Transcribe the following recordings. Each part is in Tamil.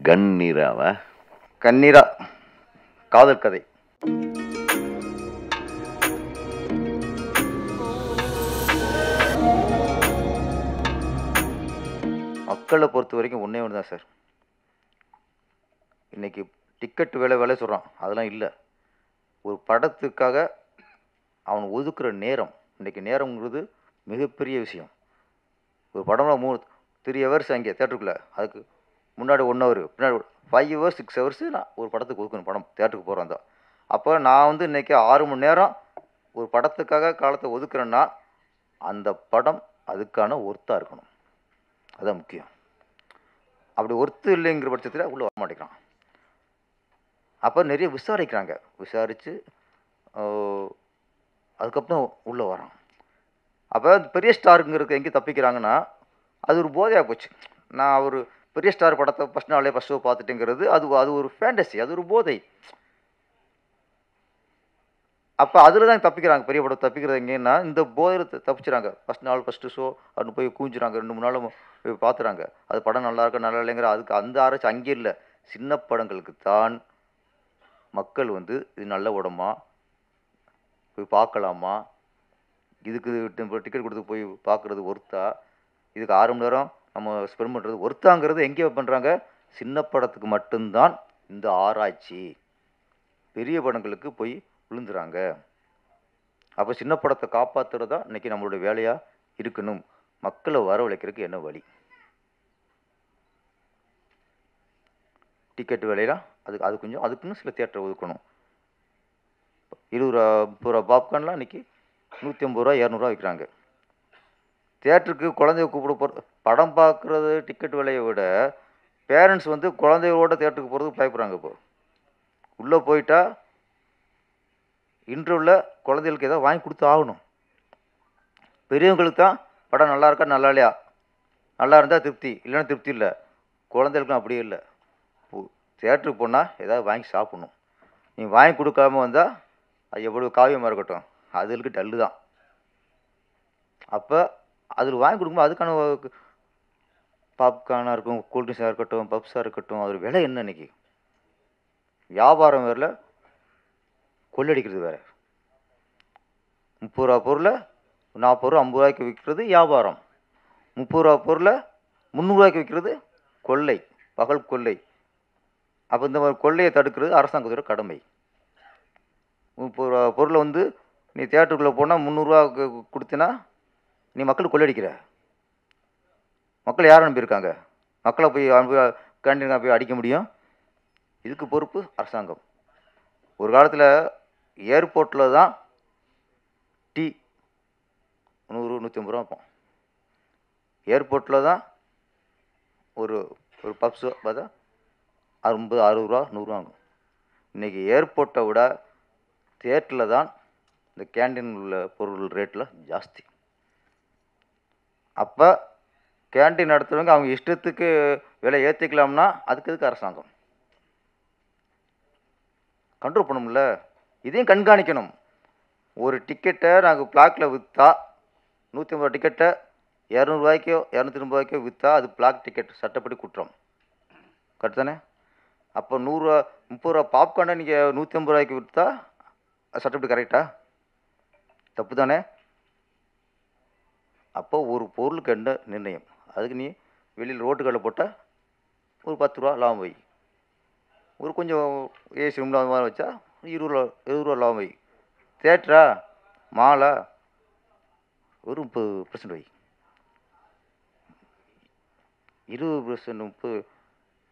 கண்ணீராவா? கண்ணீரா காதல் கதை. மக்களை பொறுத்த வரைக்கும் ஒன்றே ஒன்று தான் சார். இன்னைக்கு டிக்கெட் விலை சொல்கிறான், அதெல்லாம் இல்லை. ஒரு படத்துக்காக அவன் ஒதுக்குற நேரம், இன்னைக்கு நேரம்ங்கிறது மிகப்பெரிய விஷயம். ஒரு படம்னா 3 ஹவர்ஸ் அங்கே தேட்டருக்குள்ளே, அதுக்கு முன்னாடி 1 ஹவர், பின்னாடி 5 ஹவர்ஸ் 6 ஹவர்ஸு நான் ஒரு படத்துக்கு ஒதுக்கணும். படம் தேட்டருக்கு போகிறேன் தான். அப்போ நான் வந்து இன்றைக்கி 6 மணி நேரம் ஒரு படத்துக்காக காலத்தை ஒதுக்குறேன்னா அந்த படம் அதுக்கான ஒர்த்தாக இருக்கணும். அதுதான் முக்கியம். அப்படி ஒர்த்து இல்லைங்கிற பட்சத்தில் உள்ளே வர மாட்டேங்கிறான். அப்போ நிறைய விசாரிக்கிறாங்க, விசாரித்து அதுக்கப்புறம் உள்ளே வரான். அப்போ பெரிய ஸ்டாருங்கிறது எங்கே தப்பிக்கிறாங்கன்னா, அது ஒரு போதையாக போச்சு. நான் ஒரு பெரிய ஸ்டார் படத்தை ஃபஸ்ட் நாளே ஃபஸ்ட் ஷோ பார்த்துட்டேங்கிறது அது ஒரு ஃபேண்டசி, அது ஒரு போதை. அப்போ அதில் தான் தப்பிக்கிறாங்க. பெரிய படம் தப்பிக்கிறது எங்கேன்னா இந்த போதையில் தப்பிச்சுறாங்க. ஃபஸ்ட் நாள் ஃபஸ்ட்டு ஷோ அப்படின்னு போய் கூஞ்சுறாங்க, 2-3 நாள் போய் பார்த்துறாங்க. அது படம் நல்லா இருக்கா நல்லா இல்லைங்கிற அதுக்கு அந்த ஆராய்ச்சி அங்கே இல்லை. சின்ன படங்களுக்கு தான் மக்கள் வந்து இது நல்ல படமா, போய் பார்க்கலாமா, இதுக்கு டிக்கெட் கொடுத்து போய் பார்க்குறது ஒர்த்தா, இதுக்கு 6 மணி நேரம் நம்ம ஸ்பெண்ட் பண்ணுறது ஒர்த்தாங்கிறது எங்கே பண்ணுறாங்க? சின்ன படத்துக்கு மட்டும்தான் இந்த ஆராய்ச்சி. பெரிய படங்களுக்கு போய் விழுந்துறாங்க. அப்போ சின்ன படத்தை காப்பாற்றுறது தான் இன்றைக்கி நம்மளுடைய வேலையாக இருக்கணும். மக்களை வரவழைக்கிறதுக்கு என்ன வழி? டிக்கெட் விலையெல்லாம் அது கொஞ்சம் அதுக்குன்னு சில தியேட்டரை ஒதுக்கணும். 20 ரூபா 30 ரூபா பாப்கார்ன்லாம் இன்றைக்கி 150 ரூபா 200 விற்கிறாங்க. தியேட்டருக்கு குழந்தைய கூப்பிட போகிறது, படம் பார்க்குறது டிக்கெட் விலையை விட பேரண்ட்ஸ் வந்து குழந்தைகளோட தியேட்டருக்கு போகிறதுக்கு பயப்படுறாங்க. இப்போ உள்ளே போயிட்டா இன்டர்வியூவில் குழந்தைகளுக்கு ஏதாவது வாங்கி கொடுத்து ஆகணும். பெரியவங்களுக்கு தான் படம் நல்லா இருக்கா நல்லா இல்லையா, நல்லா இருந்தால் திருப்தி, இல்லைன்னா திருப்தி இல்லை. குழந்தைகளுக்கும் அப்படியே இல்லை. தியேட்டருக்கு போனால் ஏதாவது வாங்கி சாப்பிட்ணும். நீ வாங்கி கொடுக்காம வந்தால் அது எவ்வளோ காவியமாக இருக்கட்டும், அதுகளுக்கு டல்லு தான். அப்போ அதில் வாங்கி கொடுக்கும்போது அதுக்கான பாப்கார்னாக இருக்கும், கூல்ட்ரிங்க்ஸாக இருக்கட்டும், பப்ஸாக இருக்கட்டும், அது விலை என்ன இன்றைக்கி? வியாபாரம் வேறு, கொள்ளடிக்கிறது வேறு. 30 ரூபா பொருளை 40 ரூபா 50 ரூபாய்க்கு விற்கிறது வியாபாரம். 30 ரூபா பொருளை 300 ரூபாய்க்கு விற்கிறது கொள்ளை, பகல் கொள்ளை. அப்போ இந்த மாதிரி கொள்ளையை தடுக்கிறது அரசாங்கத்தோட கடமை. 30 ரூபா பொருளை வந்து நீ தியேட்டருக்குள்ளே போனால் 300 ரூபா கொடுத்தினா நீ மக்களுக்கு கொள்ளடிக்கிற. மக்கள் யாரை நம்பியிருக்காங்க? மக்களை போய் கேண்டீனாக போய் அடிக்க முடியும்? இதுக்கு பொறுப்பு அரசாங்கம். ஒரு காலத்தில் ஏர்போர்ட்டில் தான் டீ 100-150 ரூபா வைப்போம். ஏர்போர்ட்டில் தான் ஒரு பப்ஸு பார்த்தா 50-60 ரூபா 100 ரூபா ஆகும். இன்றைக்கி ஏர்போர்ட்டை விட தியேட்டரில் தான் இந்த கேண்டீன் உள்ள பொருள் ரேட்டில் ஜாஸ்தி. அப்போ கேண்டீன் நடத்துகிறவங்க அவங்க இஷ்டத்துக்கு விலை ஏற்றிக்கலாம்னா அதுக்கு அரசாங்கம் கண்ட்ரோல் பண்ணணும்ல. இதையும் கண்காணிக்கணும். ஒரு டிக்கெட்டை நாங்கள் பிளாக்கில் விற்றா 150 ரூபா டிக்கெட்டை 200 ரூபாய்க்கோ 250 ரூபாய்க்கோ விற்றா அது பிளாக் டிக்கெட், சட்டப்படி குற்றம். கரெக்ட் தானே? அப்போ 100 ரூபா 30 ரூபா பாப்கார்னை நீங்கள் 150 ரூபாய்க்கு விற்றா அது சட்டப்படி கரெக்டா? தப்பு தானே? அப்போ ஒரு பொருளுக்கு என்ன நிர்ணயம்? அதுக்கு நீ வெளியில் ரோட்டுகளில் போட்டால் ஒரு 10 ரூபா லாபம் வை, ஒரு கொஞ்சம் ஏசி ரூமில் அது மாதிரி வச்சா 20 ரூபா லாபம் வை. தேட்டரா மாலா ஒரு 30% வை. 20% 30,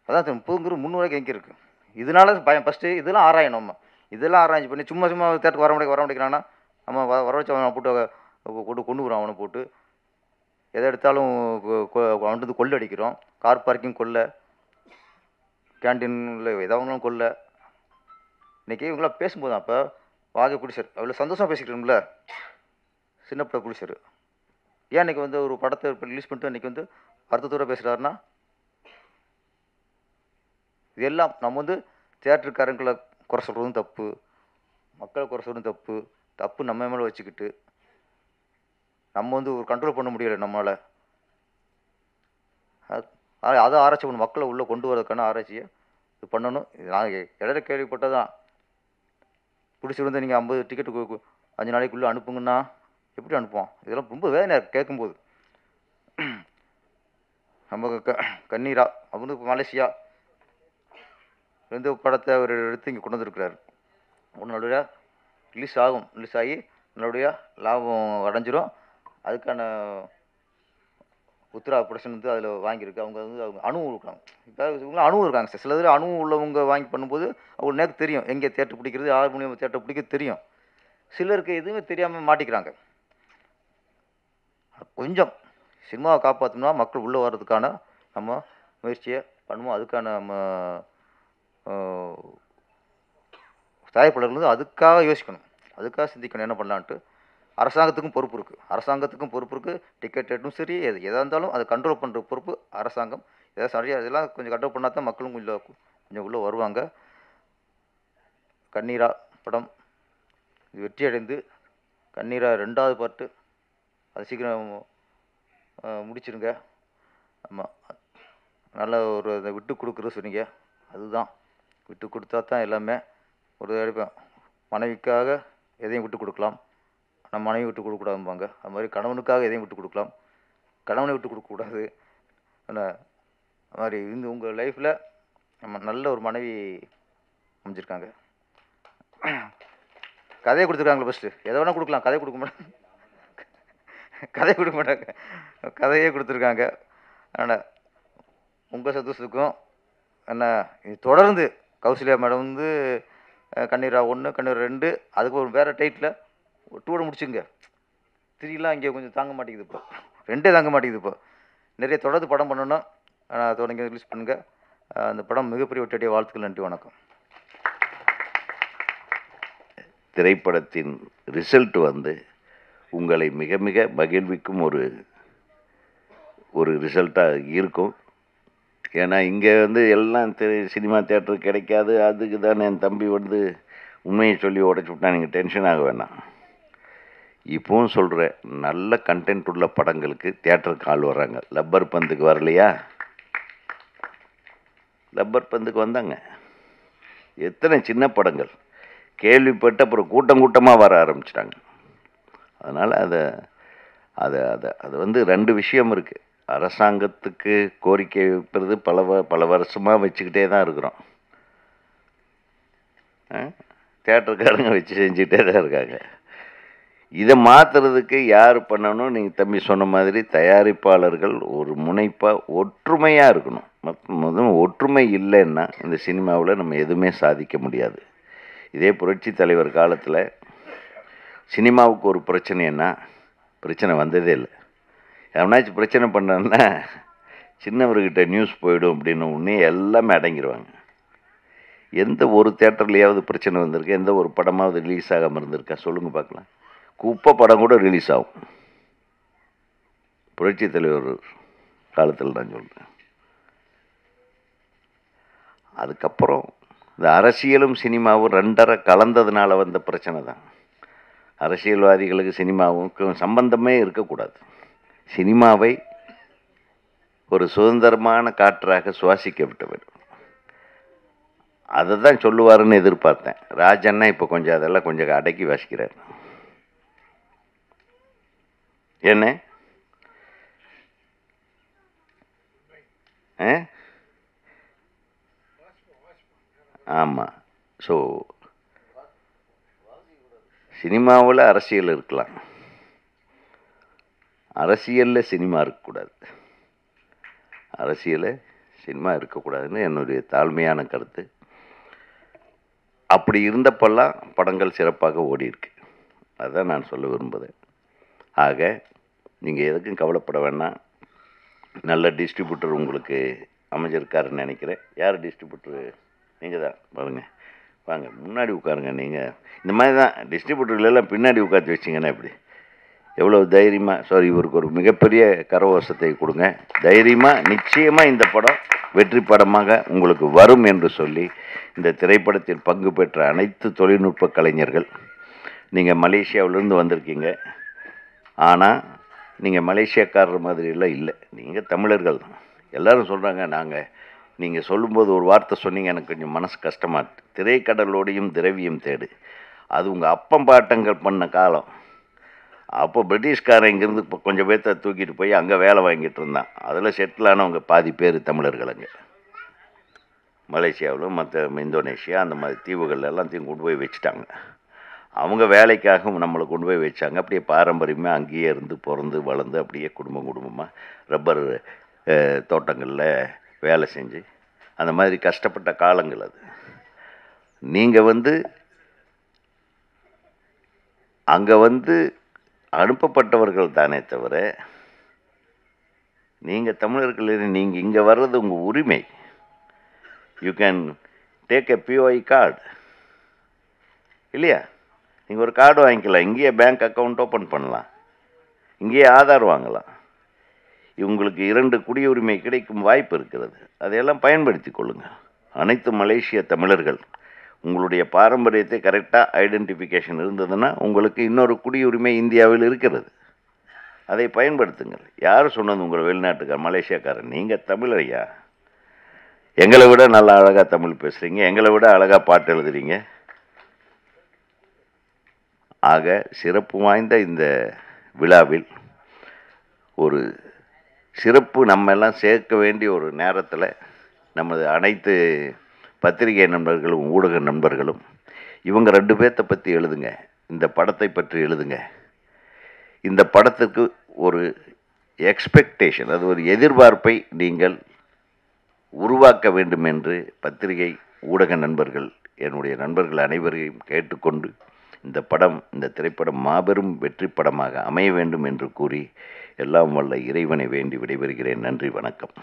அதான் 30ங்கிற 300 ரூபாய்க்கு எங்கே இருக்குது? இதனால பயம். ஃபஸ்ட்டு இதெல்லாம் ஆராயணும். நம்ம இதெல்லாம் ஆராய்ச்சி பண்ணி சும்மா தேட்டருக்கு வர முடிக்கிறான்னா நம்ம வர வச்சு அவனை போட்டு கொண்டு வரோம். அவனை போட்டு எதை எடுத்தாலும் அவன்ட்டு கொள்ளடிக்கிறோம். கார் பார்க்கிங் கொள்ளை, கேண்டீனில் எதாவது கொள்ளை. இன்றைக்கி இவங்களாம் பேசும்போது அப்போ வாகை பிடிச்சார், அவ்வளோ சந்தோஷமாக பேசிக்கிறோம்ல சின்ன படம் பிடிச்சார். ஏன் இன்றைக்கி வந்து ஒரு படத்தை ரிலீஸ் பண்ணிட்டு இன்றைக்கி வந்து வருத்தத்தோடு பேசுகிறாருன்னா இதெல்லாம் நம்ம வந்து தியேட்டருக்காரங்களை குறை சொல்கிறதும் தப்பு, மக்களை குறை சொல்கிறதும் தப்பு நம்ம மேலே வச்சுக்கிட்டு நம்ம வந்து ஒரு கண்ட்ரோல் பண்ண முடியலை நம்மளால். அதை ஆராய்ச்சி பண்ணணும், மக்களை உள்ளே கொண்டு வரதுக்கான ஆராய்ச்சியை இது பண்ணணும். இது நான் இடையில கேள்விப்பட்டதான். பிடிச்சிருந்தா நீங்கள் 50 டிக்கெட்டு 5 நாளைக்குள்ளே அனுப்புங்கன்னா எப்படி அனுப்புவோம்? இதெல்லாம் ரொம்ப வேதனையாக இருக்குது கேட்கும்போது. நம்ம கண்ணீரா அவனு மலேசியா இந்த படத்தை அவர் எடுத்து இங்கே கொண்டு வந்துருக்கிறாரு. ஒன்று நல்லபடியாக ரிலீஸ் ஆகும், ரிலீஸ் ஆகி நல்லபடியாக லாபம் அடைஞ்சிரும். அதுக்கான உத்ரா ப்ரொடக்ஷன் வந்து அதில் வாங்கியிருக்கு. அவங்க வந்து அவங்க அணுவும் இருக்காங்க. இப்போ இவங்களும் அணுவும் இருக்காங்க சார். சில இதில் அணுவும் உள்ளவங்க வாங்கி பண்ணும்போது அவங்களுக்கு நேரம் தெரியும், எங்கே தேட்டர் பிடிக்கிறது, 6 மணி தேட்டர் பிடிக்கிறது தெரியும். சிலருக்கு எதுவுமே தெரியாமல் மாட்டிக்கிறாங்க. கொஞ்சம் சினிமாவை காப்பாற்றணும்னா மக்கள் உள்ளே வர்றதுக்கான நம்ம முயற்சியை பண்ணுவோம். அதுக்கான நம்ம தயாரிப்பாளர்கள் வந்து அதுக்காக யோசிக்கணும், அதுக்காக சிந்திக்கணும் என்ன பண்ணலான்ட்டு. அரசாங்கத்துக்கும் பொறுப்பு இருக்குது, அரசாங்கத்துக்கும் பொறுப்பு இருக்குது. டிக்கெட் ரேட்டும் சரி, எதாக இருந்தாலும் அதை கண்ட்ரோல் பண்ணுற பொறுப்பு அரசாங்கம். எதாவது சரியாக இதெல்லாம் கொஞ்சம் கண்ட்ரோல் பண்ணால் தான் மக்களும் கொஞ்சம் உள்ளே வருவாங்க. கண்ணீரா படம் இது வெற்றி அடைந்து கண்ணீரா 2வது பார்ட்டு அது சீக்கிரம் முடிச்சிருங்க. ஆமாம், நல்ல ஒரு அதை விட்டு கொடுக்குறது சொன்னீங்க, அதுதான் விட்டு கொடுத்தா தான் எல்லாமே. ஒரு எடுப்பேன் மனைவிக்காக எதையும் விட்டு கொடுக்கலாம், நம்ம மனைவி விட்டு கொடுக்கக்கூடாதும்பாங்க. அது மாதிரி கணவனுக்காக எதையும் விட்டு கொடுக்கலாம், கணவனை விட்டு கொடுக்கக்கூடாது. என்ன அது மாதிரி இந்த உங்கள் லைஃப்பில் நம்ம நல்ல ஒரு மனைவி அமைஞ்சிருக்காங்க. கதையை கொடுத்துருக்காங்களே ஃபஸ்ட்டு, எதை வேணால் கொடுக்கலாம், கதையை கொடுக்க மாட்டாங்க, கதையை கொடுக்க மாட்டாங்க, கதையே கொடுத்துருக்காங்க. ஆனால் உங்கள் சந்தோஷத்துக்கும் என்ன இது தொடர்ந்து கௌசல்யா மேடம் வந்து கண்ணீரா 1 கண்ணீரா 2 அதுக்கு ஒரு வேறு டைட்டில் 2 முடிச்சுங்க. 3லாம் இங்கே கொஞ்சம் தாங்க மாட்டேங்குது, இப்போ 2 தாங்க மாட்டேங்குது. இப்போ நிறைய தொடர்ந்து படம் பண்ணணும், தொடங்கி ரிலீஸ் பண்ணுங்கள். அந்த படம் மிகப்பெரிய வெற்றியடைய வாழ்த்துக்கள். நன்றி, வணக்கம். திரைப்படத்தின் ரிசல்ட் வந்து உங்களை மிக மிக மகிழ்விக்கும் ஒரு ரிசல்ட்டாக இருக்கும். ஏன்னா இங்கே வந்து எல்லாம் சினிமா தேட்டர் கிடைக்காது, அதுக்கு தான் என் தம்பி வந்து உண்மையை சொல்லி உடச்சி விட்டா. நீங்கள் டென்ஷன் ஆக வேணாம். இப்போவும் சொல்கிறேன், நல்ல கண்டென்ட் உள்ள படங்களுக்கு தேட்டருக்கு ஆள் வர்றாங்க. லப்பர் பந்துக்கு வரலையா? லப்பர் பந்துக்கு வந்தாங்க. எத்தனை சின்ன படங்கள் கேள்விப்பட்டு அப்புறம் கூட்டமாக வர ஆரம்பிச்சிட்டாங்க. அதனால் அது வந்து 2 விஷயம் இருக்குது. அரசாங்கத்துக்கு கோரிக்கை வைப்பது பல வருஷமாக வச்சுக்கிட்டே தான் இருக்கிறோம். தேட்டருக்காரங்க வச்சு செஞ்சுக்கிட்டே தான் இருக்காங்க. இதை மாற்றுறதுக்கு யார் பண்ணணும்? நீங்கள் தம்பி சொன்ன மாதிரி தயாரிப்பாளர்கள் ஒரு முனைப்பாக ஒற்றுமையாக இருக்கணும். முதல்ல ஒற்றுமை இல்லைன்னா இந்த சினிமாவில் நம்ம எதுவுமே சாதிக்க முடியாது. இதே புரட்சி தலைவர் காலத்தில் சினிமாவுக்கு ஒரு பிரச்சனைன்னா பிரச்சனை வந்ததே இல்லை. எவனாச்சும் பிரச்சனை பண்ணான்னா சின்னவர்கிட்ட நியூஸ் போயிடும் அப்படின்னு உடனே எல்லாமே அடங்கிடுவாங்க. எந்த ஒரு தேட்டர்லையாவது பிரச்சனை வந்திருக்கு? எந்த ஒரு படமாவது ரிலீஸ் ஆகாமல் இருந்திருக்கா? சொல்லுங்கள் பார்க்கலாம். குப்பை படம் கூட ரிலீஸ் ஆகும். புரட்சி தலைவர் காலத்தில் நான் சொல்கிறேன். அதுக்கப்புறம் இந்த அரசியலும் சினிமாவும் 2 கலந்ததுனால வந்த பிரச்சனை தான். அரசியல்வாதிகளுக்கு சினிமாவுக்கும் சம்பந்தமே இருக்கக்கூடாது. சினிமாவை ஒரு சுதந்திரமான காற்றாக சுவாசிக்க விட்டு வேண்டும். அதை தான் சொல்லுவாருன்னு எதிர்பார்த்தேன். ராஜன்னா இப்போ கொஞ்சம் அதெல்லாம் கொஞ்சம் அடக்கி வாசிக்கிறார். என்ன ஆமாம். ஸோ சினிமாவில் அரசியல் இருக்கலாம், அரசியலில் சினிமா இருக்கக்கூடாது. அரசியலில் சினிமா இருக்கக்கூடாதுன்னு என்னுடைய தாழ்மையான கருத்து. அப்படி இருந்தப்பெல்லாம் படங்கள் சிறப்பாக ஓடிருக்கு. அதுதான் நான் சொல்ல விரும்புகிறேன். ஆக நீங்கள் எதுக்கும் கவலைப்பட வேணாம். நல்ல டிஸ்ட்ரிபியூட்டர் உங்களுக்கு அமைஞ்சிருக்காருன்னு நினைக்கிறேன். யார் டிஸ்ட்ரிபியூட்டரு? நீங்கள் தான். பாருங்க, வாங்க முன்னாடி உட்காருங்க. நீங்கள் இந்த மாதிரி தான் டிஸ்ட்ரிபியூட்டர்களெல்லாம் பின்னாடி உட்காந்து வச்சிங்கன்னா இப்படி எவ்வளோ தைரியமாக. சாரி, இவருக்கு ஒரு மிகப்பெரிய கரவசத்தை கொடுங்க. தைரியமாக நிச்சயமாக இந்த படம் வெற்றி படமாக உங்களுக்கு வரும் என்று சொல்லி இந்த திரைப்படத்தில் பங்கு பெற்ற அனைத்து தொழில்நுட்ப கலைஞர்கள், நீங்கள் மலேசியாவிலேருந்து வந்திருக்கீங்க. ஆனால் நீங்கள் மலேசியாக்காரர் மாதிரியெல்லாம் இல்லை, நீங்கள் தமிழர்கள் தான். எல்லாரும் சொல்கிறாங்க, நீங்கள் சொல்லும்போது ஒரு வார்த்தை சொன்னீங்க, எனக்கு கொஞ்சம் மனசு கஷ்டமாக. திரைக்கடலோடையும் திரவியம் தேடு. அது உங்கள் அப்பம் பாட்டங்கள் பண்ண காலம். அப்போ பிரிட்டிஷ்காரன் இங்கேருந்து இப்போ கொஞ்சம் பேர்த்த தூக்கிட்டு போய் அங்கே வேலை வாங்கிட்டு இருந்தான். அதில் செட்டில் ஆனவங்க பாதி பேர் தமிழர்களுங்க. மலேசியாவிலும் மற்ற இந்தோனேஷியா அந்த மாதிரி தீவுகள் எல்லாத்தையும் கொண்டு போய் வச்சுட்டாங்க. அவங்க வேலைக்காக நம்மளை கொண்டு போய் வச்சாங்க. அப்படியே பாரம்பரியமாக அங்கேயே இருந்து பிறந்து வளர்ந்து அப்படியே குடும்பமாக ரப்பர் தோட்டங்களில் வேலை செஞ்சு அந்த மாதிரி கஷ்டப்பட்ட காலங்கள் அது. நீங்கள் அங்கே அனுப்பப்பட்டவர்கள் தானே தவிர, நீங்கள் தமிழர்கள், நீங்கள் இங்கே வர்றது உங்கள் உரிமை. You can take a POI card இல்லையா? நீங்கள் ஒரு கார்டு வாங்கிக்கலாம், இங்கேயே பேங்க் அக்கௌண்ட் ஓப்பன் பண்ணலாம், இங்கேயே ஆதார் வாங்கலாம். உங்களுக்கு 2 குடியுரிமை கிடைக்கும் வாய்ப்பு இருக்கிறது. அதையெல்லாம் பயன்படுத்தி கொள்ளுங்கள். அனைத்து மலேசிய தமிழர்கள் உங்களுடைய பாரம்பரியத்தை கரெக்டாக ஐடென்டிஃபிகேஷன் இருந்ததுன்னா உங்களுக்கு இன்னொரு குடியுரிமை இந்தியாவில் இருக்கிறது. அதை பயன்படுத்துங்கள். யார் சொன்னது உங்களை வெளிநாட்டுக்கார் மலேசியாக்காரன்? நீங்கள் தமிழரையா? எங்களை விட நல்லா அழகாக தமிழ் பேசுகிறீங்க, எங்களை விட அழகாக பாட்டு எழுதுறீங்க. ஆக சிறப்பு வாய்ந்த இந்த விழாவில் ஒரு சிறப்பு நம்ம எல்லாம் சேர்க்க வேண்டிய ஒரு நேரத்தில் நமது அனைத்து பத்திரிகை நண்பர்களும் ஊடக நண்பர்களும் இவங்க 2 பேர்த்த பற்றி எழுதுங்க, இந்த படத்தை பற்றி எழுதுங்க. இந்த படத்துக்கு ஒரு எக்ஸ்பெக்டேஷன், அது ஒரு எதிர்பார்ப்பை நீங்கள் உருவாக்க வேண்டும் என்று பத்திரிகை ஊடக நண்பர்கள், என்னுடைய நண்பர்கள் அனைவரையும் கேட்டுக்கொண்டு, இந்த திரைப்படம் மாபெரும் வெற்றி படமாக அமைய வேண்டும் என்று கூறி எல்லாம் வல்ல இறைவனை வேண்டி விடைபெறுகிறேன். நன்றி, வணக்கம்.